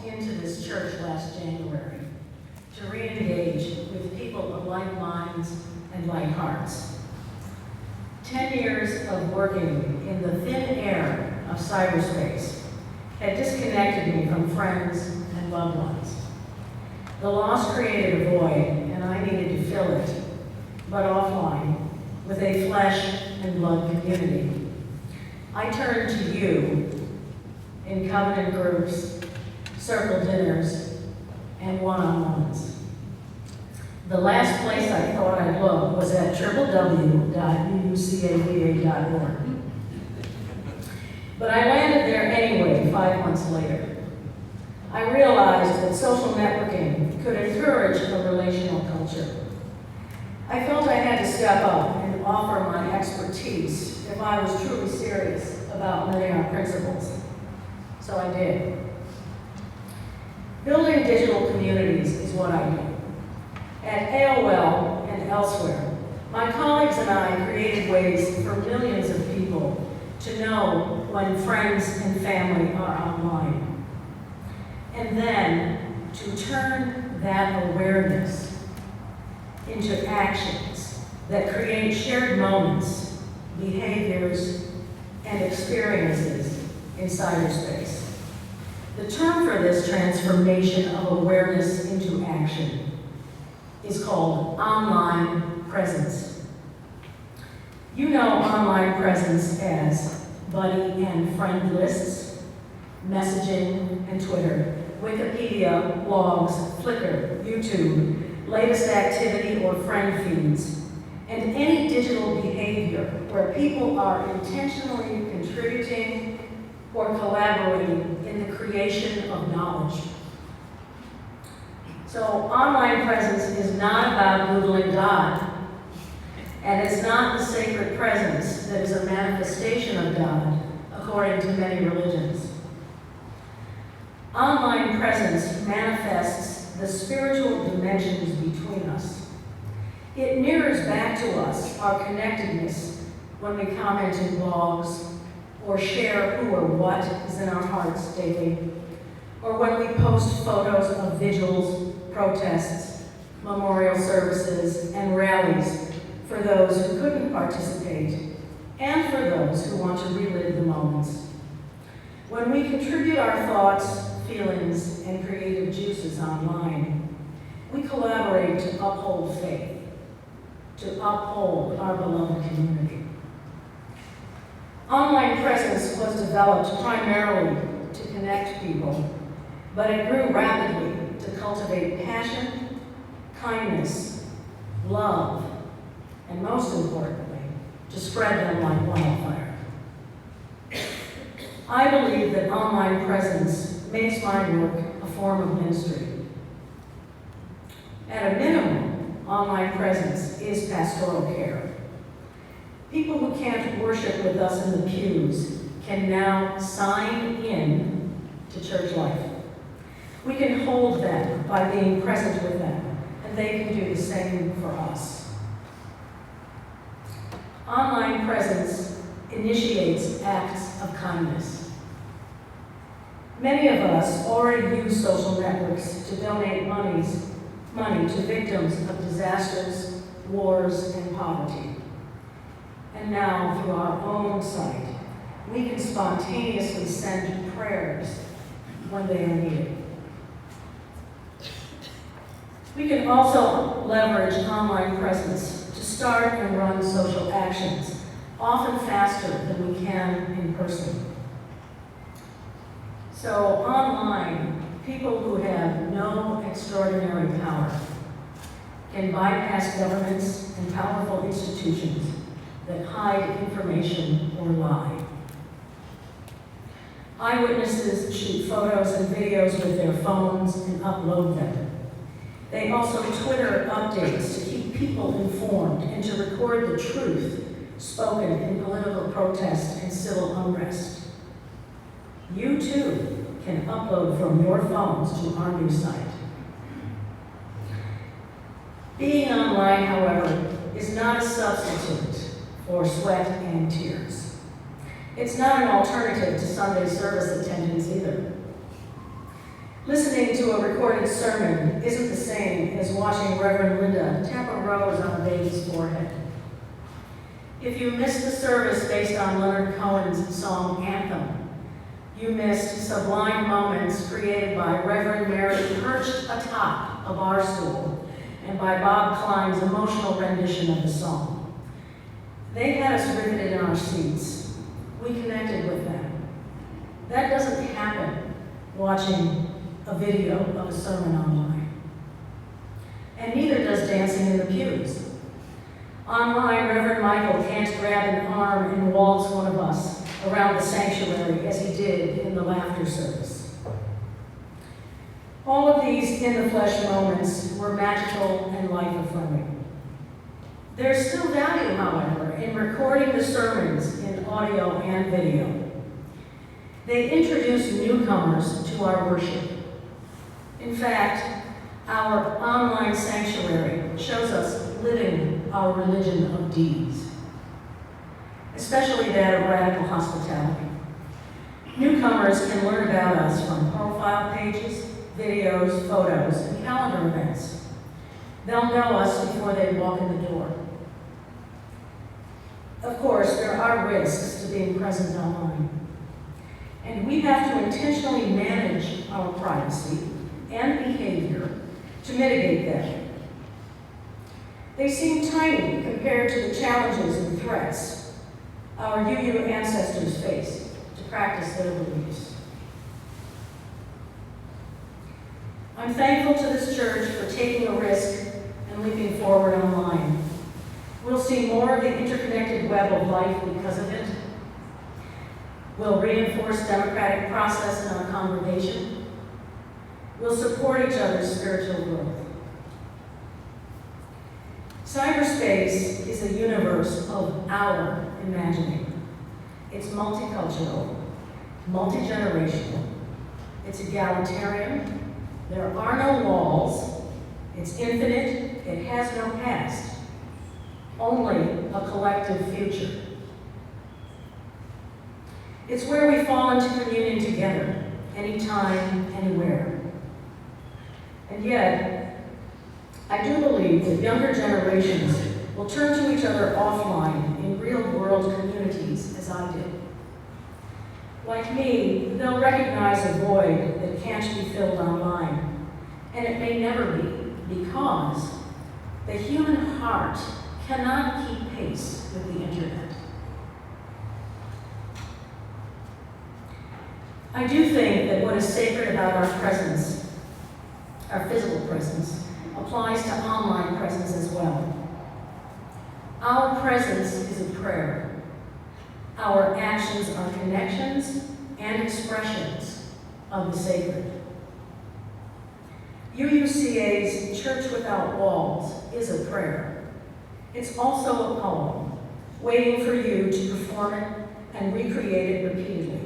into this church last January to re-engage with people of like minds and like hearts. 10 years of working in the thin air of cyberspace had disconnected me from friends and loved ones. The loss created a void, and I needed to fill it, but offline, with a flesh and blood community. I turned to you in covenant groups, circle dinners, and one-on-ones. The last place I thought I'd look was at www.uucava.org. But I landed there anyway 5 months later. I realized that social networking could encourage a relational culture. I felt I had to step up and offer my expertise if I was truly serious about living our principles. So I did. Building digital communities is what I do. At AOL and elsewhere, my colleagues and I created ways for millions of people to know when friends and family are online. And then to turn that awareness into actions that create shared moments, behaviors, and experiences in cyberspace. The term for this transformation of awareness into action is called online presence. You know online presence as buddy and friend lists, messaging and Twitter, Wikipedia, blogs, Flickr, YouTube, latest activity or friend feeds, and any digital behavior where people are intentionally contributing or collaborating in the creation of knowledge. So online presence is not about Googling God, and it's not the sacred presence that is a manifestation of God, according to many religions. Online presence manifests the spiritual dimensions between us. It mirrors back to us our connectedness when we comment in blogs or share who or what is in our hearts daily, or when we post photos of vigils, protests, memorial services, and rallies for those who couldn't participate, and for those who want to relive the moments. When we contribute our thoughts, feelings, and creative juices online, we collaborate to uphold faith, to uphold our beloved community. Online presence was developed primarily to connect people, but it grew rapidly to cultivate passion, kindness, love, and most importantly, to spread them like wildfire. I believe that online presence makes my work a form of ministry. At a minimum, online presence is pastoral care. People who can't worship with us in the pews can now sign in to church life. We can hold them by being present with them, and they can do the same for us. Online presence initiates acts of kindness. Many of us already use social networks to donate money to victims of disasters, wars, and poverty. And now, through our own site, we can spontaneously send prayers when they are needed. We can also leverage online presence to start and run social actions, often faster than we can in person. So online, people who have no extraordinary power can bypass governments and powerful institutions that hide information or lie. Eyewitnesses shoot photos and videos with their phones and upload them. They also Twitter updates to keep people informed and to record the truth spoken in political protest and civil unrest. You too can upload from your phones to our new site. Being online, however, is not a substitute for sweat and tears. It's not an alternative to Sunday service attendance either. Listening to a recorded sermon isn't the same as watching Reverend Linda tap a rose on a baby's forehead. If you missed the service based on Leonard Cohen's song Anthem, you missed sublime moments created by Reverend Mary perched atop a bar stool and by Bob Klein's emotional rendition of the song. They had us riveted in our seats. We connected with them. That doesn't happen watching a video of a sermon online. And neither does dancing in the pews. Online, Reverend Michael can't grab an arm and waltz one of us around the sanctuary as he did in the laughter service. All of these in-the-flesh moments were magical and life-affirming. There's still value, however, in recording the sermons in audio and video. They introduce newcomers to our worship. In fact, our online sanctuary shows us living our religion of deeds, especially that of radical hospitality. Newcomers can learn about us from profile pages, videos, photos, and calendar events. They'll know us before they walk in the door. Of course, there are risks to being present online, and we have to intentionally manage our privacy and behavior to mitigate them. They seem tiny compared to the challenges and threats our UU ancestors faced to practice their beliefs. I'm thankful to this church for taking a risk and leaping forward online. We'll see more of the interconnected web of life because of it. We'll reinforce democratic process in our congregation. We'll support each other's spiritual growth. Cyberspace is a universe of our imagining. It's multicultural, multi-generational, it's egalitarian, there are no walls, it's infinite, it has no past, only a collective future. It's where we fall into communion together, anytime, anywhere. And yet, I do believe that younger generations will turn to each other offline in real-world communities as I did. Like me, they'll recognize a void that can't be filled online, and it may never be, because the human heart cannot keep pace with the internet. I do think that what is sacred about our presence, our physical presence, applies to online presence as well. Our presence is a prayer. Our actions are connections and expressions of the sacred. UUCA's Church Without Walls is a prayer. It's also a poem, waiting for you to perform it and recreate it repeatedly.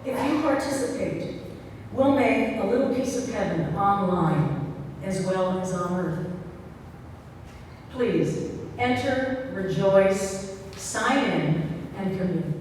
If you participate, we'll make a little piece of heaven online as well as on earth. Please enter, rejoice, sign in, and commune.